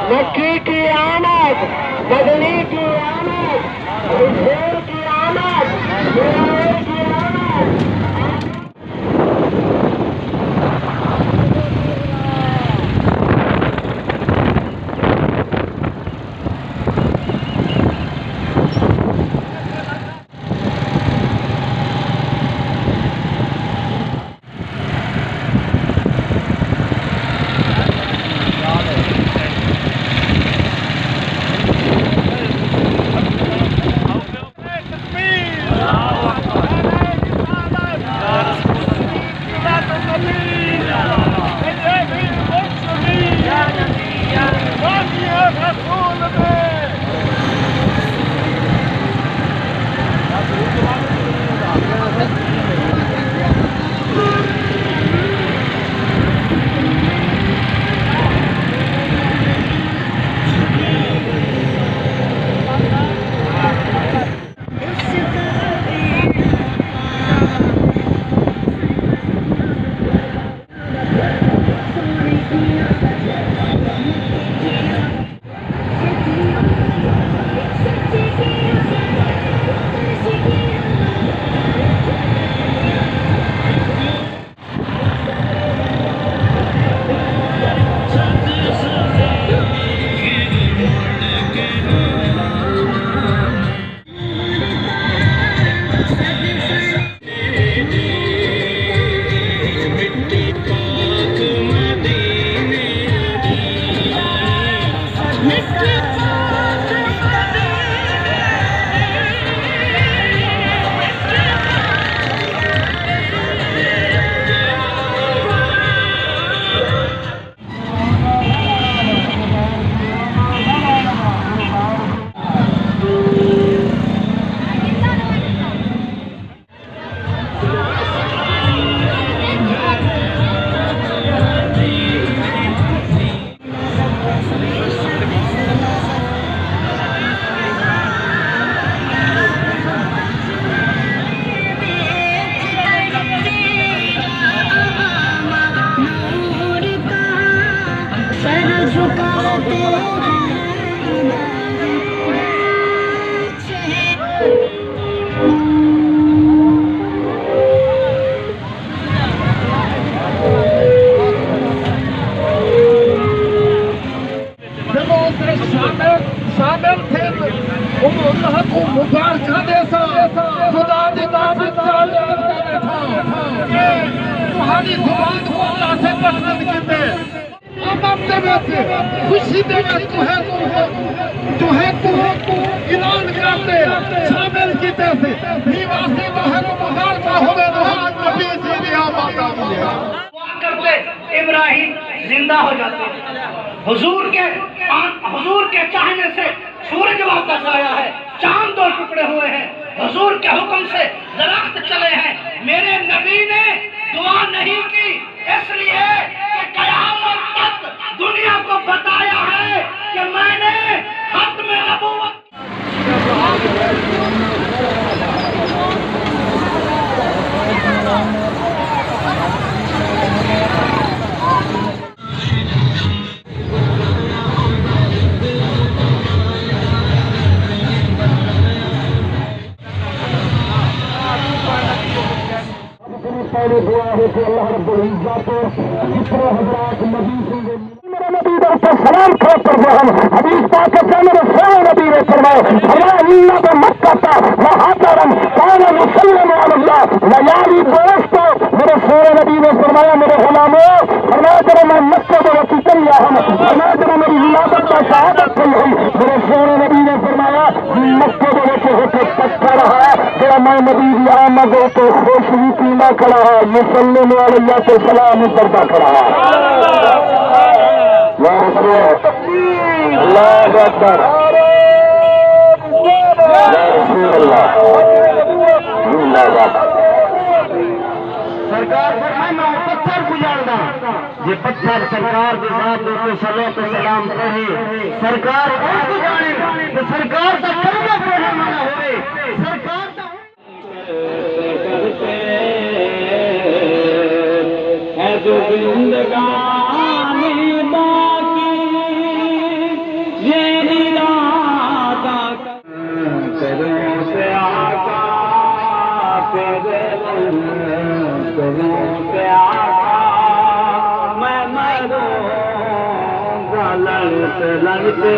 मक्खी की आमद, बदनी की आमद, शेर की आमद, शेर की आमद। शामिल थे अल्लाह को मुबारक देसा खुदा दी ताबीत चाले तुम्हारी जुबान को अल्लाह से पसंद कीते अब देवे खुशी देवे तुहे ऐलान करते शामिल कीते से निवासी तुहे को मुबारक होवे आज नबी जी दी माता करते इब्राहिम जिंदा हो जाते। हुजूर के चाहने से सूरज वापस आया है, चांद दो टुकड़े हुए हैं, हुजूर के हुक्म से दरख्त चले हैं। मेरे नबी ने दुआ नहीं की इसलिए कि कयामत तक दुनिया को बताया है कि मैंने खत्म नबूवत पहले दुआ है कि अल्लाह रब्बुल इज्जत जितने हजरात नबी से मेरा नबी का सलाम खड़ा कर दो हम हदीस पाक के मेरे सारे नबी ने फरमाया अल्लाह का मक्का था वहां काना मुसल्लम अल्लाह लयाली दोस्तों मेरे सारे नबी ने फरमाया मेरे गुलामों फरमाया जब मैं मक्का में वसी चल गया हम फरमाया जब मेरी इबादत का शहादत हुई मेरे सारे नबी ने फरमाया मक्के में वसी होकर पक्का रहा जरा मैं नबी की आमद को खुशबू पीना खड़ा है ये सल्लल्लाहु अलैहि वसल्लम करता खड़ा है अल्लाहु अकबर सरकार फरमाए पत्थर गुजारदा ये पत्थर सरकार के साथ दोस्तों सल्लल्लाहु अलैहि वसल्लम कहे सरकार को जाने तो सरकार का कलमा पढ़ने वाला होवे सरकार का है जो जिंदगानी बाकी तेरे पे आका मैं मरूंगा लड़ते लड़ते